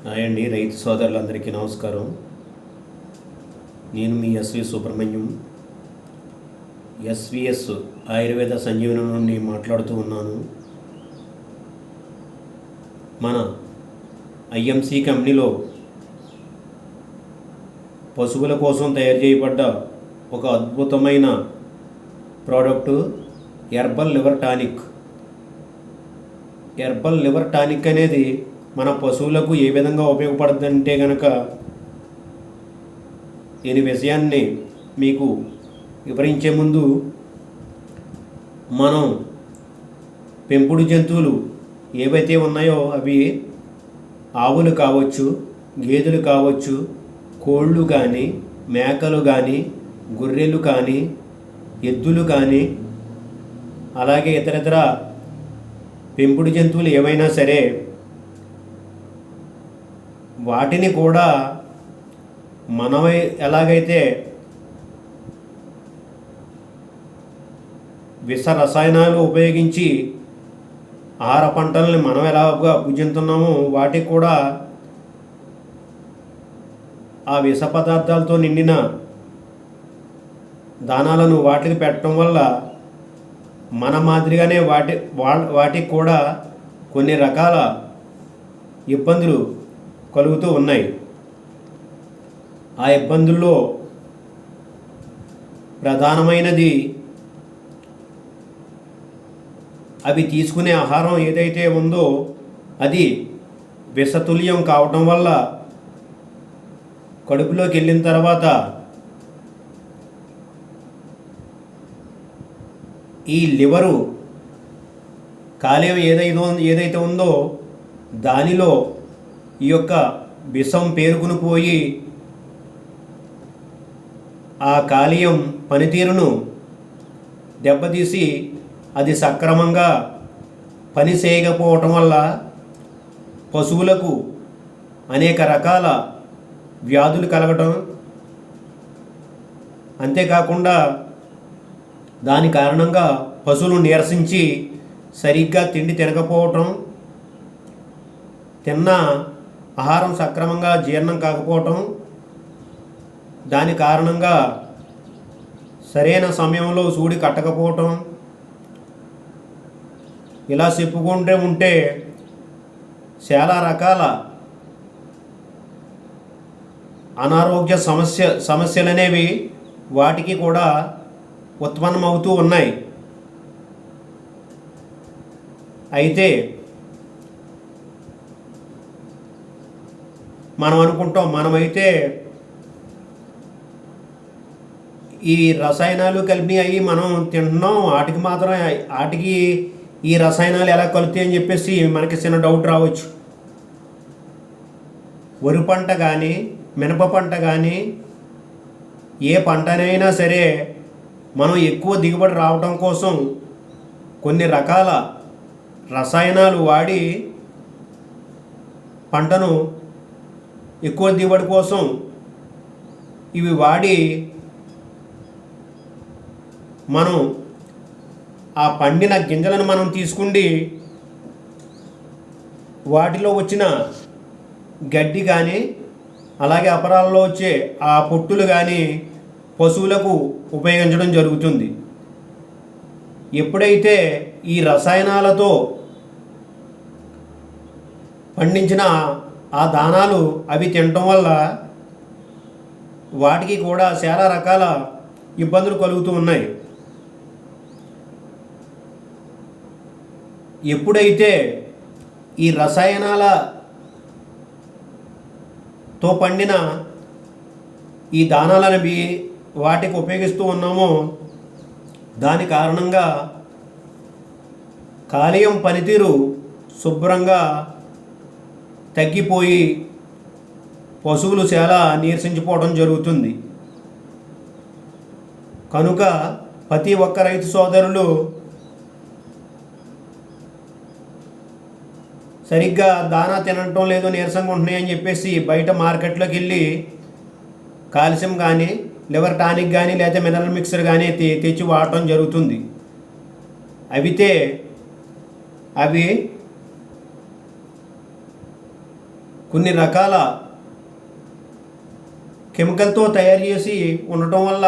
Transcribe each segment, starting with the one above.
Hi అండి, రైతు సోదరులందరికీ నమస్కారం. నేను మీ ఎస్వి సుబ్రహ్మణ్యం, ఎస్విఎస్ ఆయుర్వేద సంజీవనం నుండి మాట్లాడుతూ ఉన్నాను. మన ఐఎంసి కంపెనీలో పశువుల కోసం తయారు చేయబడ్డ ఒక అద్భుతమైన product herbal liver tonic. Herbal liver tonic అనేది మన పశువులకు ఏ విధంగా ఉపయోగపడుతుందంటే కనుక, దీని విషయాన్ని మీకు వివరించే ముందు, మనం పెంపుడు జంతువులు ఏవైతే ఉన్నాయో అవి ఆవులు కావచ్చు, గేదెలు కావచ్చు, కోళ్ళు కానీ, మేకలు కానీ, గొర్రెలు కానీ, ఎద్దులు కానీ, అలాగే ఇతరితర పెంపుడు జంతువులు ఏవైనా సరే వాటిని కూడా మనం ఎలాగైతే విష రసాయనాలు ఉపయోగించి ఆహార పంటలని మనం ఎలాగా భుజిస్తున్నామో వాటికి కూడా ఆ విష పదార్థాలతో నిండిన దానాలను వాటికి పెట్టడం వల్ల మన మాదిరిగానే వాటికి కూడా కొన్ని రకాల ఇబ్బందులు కలుగుతూ ఉన్నాయి. ఆ ఇబ్బందుల్లో ప్రధానమైనది అవి తీసుకునే ఆహారం ఏదైతే ఉందో అది విషతుల్యం కావటం వల్ల కడుపులోకి వెళ్ళిన తర్వాత ఈ లివరు కాలేయం ఏదైతే ఉందో దానిలో ఈ యొక్క విషం పేరుకుని పోయి ఆ కాలేయం పనితీరును దెబ్బతీసి అది సక్రమంగా పని చేయకపోవటం వల్ల పశువులకు అనేక రకాల వ్యాధులు కలగటం, అంతేకాకుండా దాని కారణంగా పశువులు నీరసించి సరిగ్గా తిండి తినకపోవటం, తిన్న ఆహారం సక్రమంగా జీర్ణం కాకపోవటం, దాని కారణంగా సరైన సమయంలో సూడి కట్టకపోవటం, ఇలా చెప్పుకుంటూ ఉంటే చాలా రకాల అనారోగ్య సమస్యలు అనేవి వాటికి కూడా ఉత్పన్నమవుతూ ఉన్నాయి. అయితే మనం అనుకుంటాం, మనమైతే ఈ రసాయనాలు కలిపి అవి మనం తింటున్నాం, వాటికి ఈ రసాయనాలు ఎలా కలుతాయి అని చెప్పేసి మనకి చిన్న డౌట్ రావచ్చు. వరి పంట కానీ, మినప పంట కానీ, ఏ పంటనైనా సరే మనం ఎక్కువ దిగుబడి రావటం కోసం కొన్ని రకాల రసాయనాలు వాడి పంటను ఎక్కువ దిగుబడి కోసం ఇవి వాడి మనం ఆ పండిన గింజలను మనం తీసుకుండి వాటిలో వచ్చిన గడ్డి కానీ, అలాగే అపరాలలో వచ్చే ఆ పొట్టులు కానీ పశువులకు ఉపయోగించడం జరుగుతుంది. ఎప్పుడైతే ఈ రసాయనాలతో పండించిన ఆ దానాలు అవి తినటం వల్ల వాటికి కూడా చాలా రకాల ఇబ్బందులు కలుగుతూ ఉన్నాయి. ఎప్పుడైతే ఈ రసాయనాలతో పండిన ఈ దానాలనేవి వాటికి ఉపయోగిస్తూ ఉన్నామో దాని కారణంగా కాలేయం పనితీరు శుభ్రంగా తగ్గిపోయి పశువులు చాలా నీరసించిపోవడం జరుగుతుంది. కనుక ప్రతి ఒక్క రైతు సోదరులు సరిగ్గా దానా తినటం లేదు, నీరసంగా ఉంటున్నాయని చెప్పేసి బయట మార్కెట్లోకి వెళ్ళి కాల్షియం కానీ, లివర్ టానిక్ కానీ, లేదా మినరల్ మిక్సర్ కానీ తెచ్చి వాడటం జరుగుతుంది. అవి కొన్ని రకాల కెమికల్తో తయారు చేసి ఉండటం వల్ల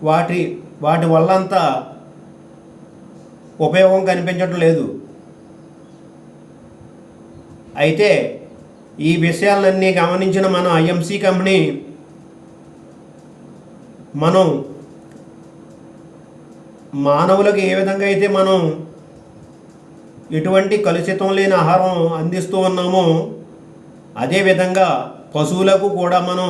వాటి వాటి వల్ల అంత ఉపయోగం కనిపించడం లేదు. అయితే ఈ విషయాలన్నీ గమనించిన మన ఐఎంసీ కంపెనీ మనం మానవులకు ఏ విధంగా అయితే మనం ఎటువంటి కలుషితం లేని ఆహారం అందిస్తూ ఉన్నామో అదేవిధంగా పశువులకు కూడా మనం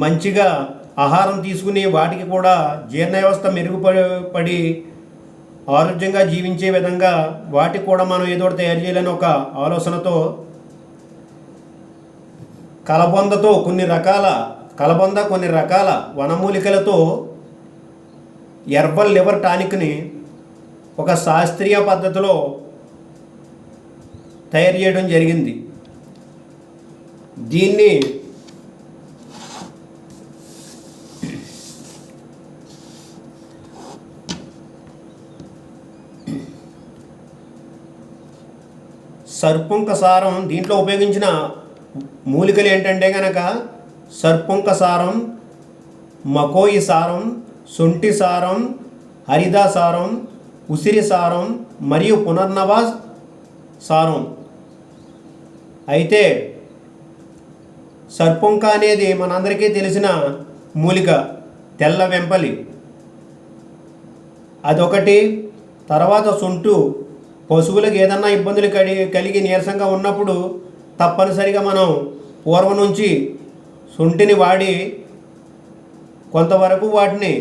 మంచిగా ఆహారం తీసుకుని వాటికి కూడా జీర్ణ వ్యవస్థ మెరుగుపడి ఆరోగ్యంగా జీవించే విధంగా వాటికి కూడా మనం ఏదో ఒకటి తయారు చేయాలని ఒక ఆలోచనతో కలబంద కొన్ని రకాల వనమూలికలతో హెర్బల్ లివర్ టానిక్ని ఒక శాస్త్రీయ పద్ధతిలో తయారు చేయడం జరిగింది. దీన్ని సర్పుంక సారం, దీంట్లో ఉపయోగించిన మూలికలు ఏంటంటే కనుక సర్పుంక సారం, మకోయి సారం, శొంఠి సారం, హరిదా సారం, ఉసిరి సారం మరియు పునర్నవ సారం. అయితే సర్పుంక అనేది మనందరికీ తెలిసిన మూలిక, తెల్ల వెంపలి అదొకటి. తర్వాత శొంఠు, పశువులకు ఏదన్నా ఇబ్బందులు కలిగి నీరసంగా ఉన్నప్పుడు తప్పనిసరిగా మనం పూర్వం నుంచి శొంఠిని వాడి కొంతవరకు వాటిని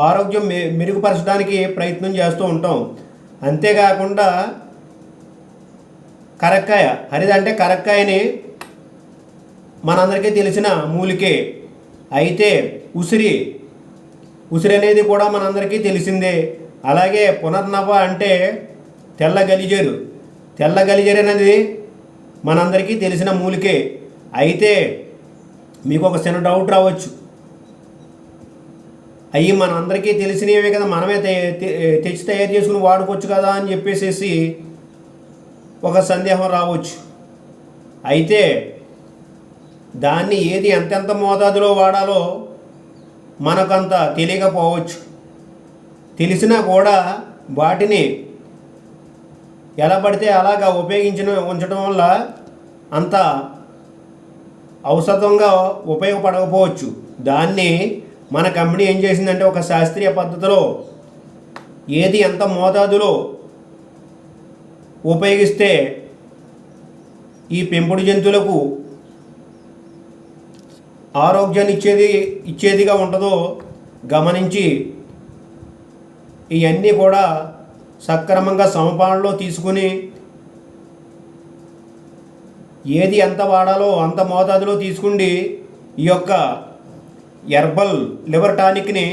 ఆరోగ్యం మెరుగుపరచడానికి ప్రయత్నం చేస్తూ ఉంటాం. అంతేకాకుండా కరక్కాయ, హరిదంటే కరక్కాయని మనందరికీ తెలిసిన మూలికే. అయితే ఉసిరి అనేది కూడా మనందరికీ తెలిసిందే. అలాగే పునర్నవ అంటే తెల్ల గలిజేరు అనేది మనందరికీ తెలిసిన మూలికే. అయితే మీకు ఒక చిన్న డౌట్ రావచ్చు, అవి మనందరికీ తెలిసినవే కదా, మనమే తెచ్చి తయారు చేసుకుని వాడుకోవచ్చు కదా అని చెప్పేసి ఒక సందేహం రావచ్చు. అయితే దాన్ని ఏది ఎంతెంత మోతాదులో వాడాలో మనకంత తెలియకపోవచ్చు. తెలిసినా కూడా వాటిని ఎలా పడితే అలాగా ఉంచడం వల్ల అంత ఔషధంగా ఉపయోగపడకపోవచ్చు. దాన్ని మన కంపెనీ ఏం చేసిందంటే ఒక శాస్త్రీయ పద్ధతిలో ఏది ఎంత మోతాదులో ఉపయోగిస్తే ఈ పెంపుడు జంతువులకు ఆరోగ్యాన్ని ఇచ్చేదిగా ఉంటుందో గమనించి ఇవన్నీ కూడా సక్రమంగా సమపాలనలో తీసుకుని ఏది ఎంత వాడాలో అంత మోతాదులో తీసుకుండి ఈ యొక్క హెర్బల్ లివర్ టానిక్ని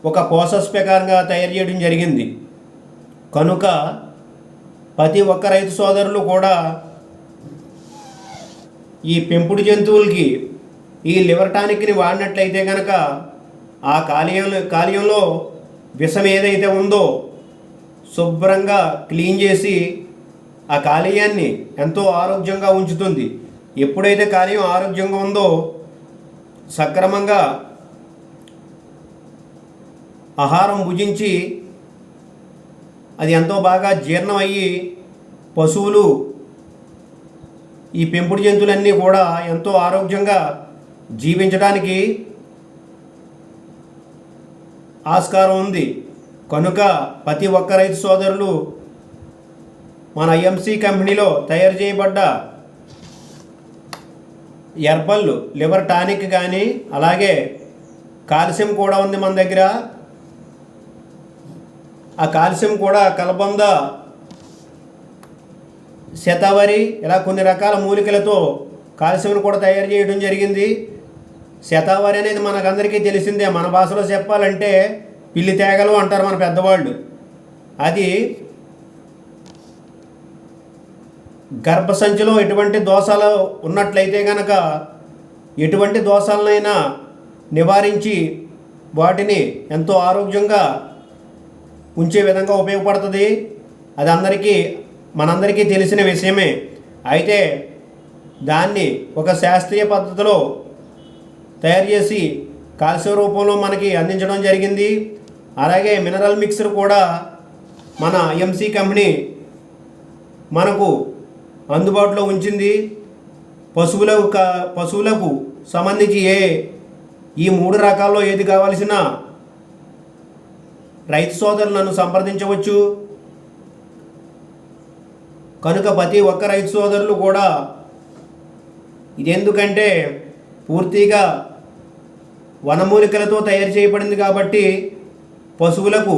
ఒక ప్రాసెస్ ప్రకారంగా తయారు చేయడం జరిగింది. కనుక ప్రతి ఒక్క రైతు సోదరులు కూడా ఈ పెంపుడు జంతువులకి ఈ లివర్ టానిక్ని వాడినట్లయితే కనుక ఆ కాలేయంలో విషం ఏదైతే ఉందో శుభ్రంగా క్లీన్ చేసి ఆ కాలేయాన్ని ఎంతో ఆరోగ్యంగా ఉంచుతుంది. ఎప్పుడైతే కాలేయం ఆరోగ్యంగా ఉందో సక్రమంగా ఆహారం భుజించి అది ఎంతో బాగా జీర్ణం అయ్యి పశువులు ఈ పెంపుడు జంతువులన్నీ కూడా ఎంతో ఆరోగ్యంగా జీవించడానికి ఆస్కారం ఉంది. కనుక ప్రతి ఒక్క రైతు సోదరులు మన ఐఎంసీ కంపెనీలో తయారు చేయబడ్డ హెర్బల్ లివర్ టానిక్ కానీ అలాగే కాల్షియం కూడా ఉంది మన దగ్గర. ఆ కాల్షియం కూడా కలబంద, శతావరి ఇలా కొన్ని రకాల మూలికలతో కాల్షియం కూడా తయారు చేయడం జరిగింది. శతావరి అనేది మనకందరికీ తెలిసిందే. మన భాషలో చెప్పాలంటే పిల్లి తేగలు అంటారు మన పెద్దవాళ్ళు. అది గర్భసంచిలో ఎటువంటి దోషాలు ఉన్నట్లయితే కనుక ఎటువంటి దోషాలనైనా నివారించి వాటిని ఎంతో ఆరోగ్యంగా ఉంచే విధంగా ఉపయోగపడుతుంది. అది మనందరికీ తెలిసిన విషయమే. అయితే దాన్ని ఒక శాస్త్రీయ పద్ధతిలో తయారు చేసి కాల్షియం రూపంలో మనకి అందించడం జరిగింది. అలాగే మినరల్ మిక్సర్ కూడా మన ఐఎంసి కంపెనీ మనకు అందుబాటులో ఉంచింది. పశువులకు సంబంధించి ఈ 3 రకాల్లో ఏది కావాల్సిన రైతు సోదరులు నన్ను సంప్రదించవచ్చు. కనుక ప్రతి ఒక్క రైతు సోదరులు కూడా ఇది ఎందుకంటే పూర్తిగా వనమూలికలతో తయారు చేయబడింది కాబట్టి పశువులకు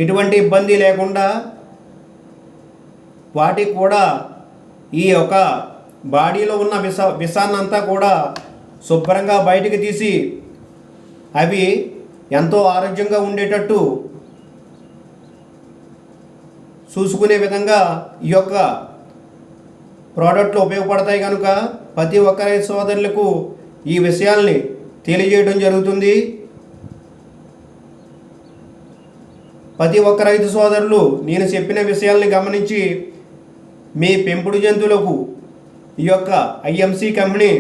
ఎటువంటి ఇబ్బంది లేకుండా వాటికి కూడా ఈ యొక్క బాడీలో ఉన్న విషాన్నంతా కూడా శుభ్రంగా బయటికి తీసి అవి ఎంతో ఆరోగ్యంగా ఉండేటట్టు చూసుకునే విధంగా ఈ యొక్క ప్రోడక్ట్లు ఉపయోగపడతాయి. కనుక ప్రతి ఒక్క రైతు సోదరులకు ఈ విషయాల్ని తెలియజేయడం జరుగుతుంది. ప్రతి ఒక్క రైతు సోదరులు నేను చెప్పిన విషయాల్ని గమనించి మీ పెంపుడు జంతువులకు ఈ యొక్క ఐఎంసి కంపెనీ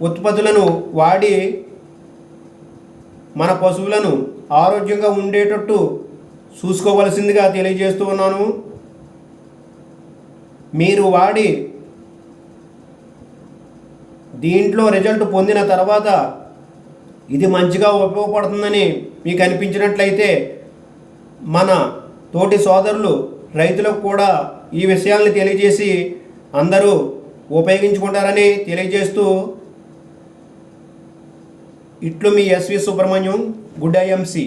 ఉత్పత్తులను వాడి మన పశువులను ఆరోగ్యంగా ఉండేటట్టు చూసుకోవలసిందిగా తెలియజేస్తూ ఉన్నాను. మీరు వాడి దీంట్లో రిజల్ట్ పొందిన తర్వాత ఇది మంచిగా ఉపయోగపడుతుందని మీకు అనిపించినట్లయితే మన తోటి సోదరులు రైతులకు కూడా ఈ విషయాల్ని తెలియజేసి అందరూ ఉపయోగించుకుంటారని తెలియజేస్తూ ఇట్లు మీ ఎస్వి సుబ్రహ్మణ్యం, గుడ్ ఐఎంసి.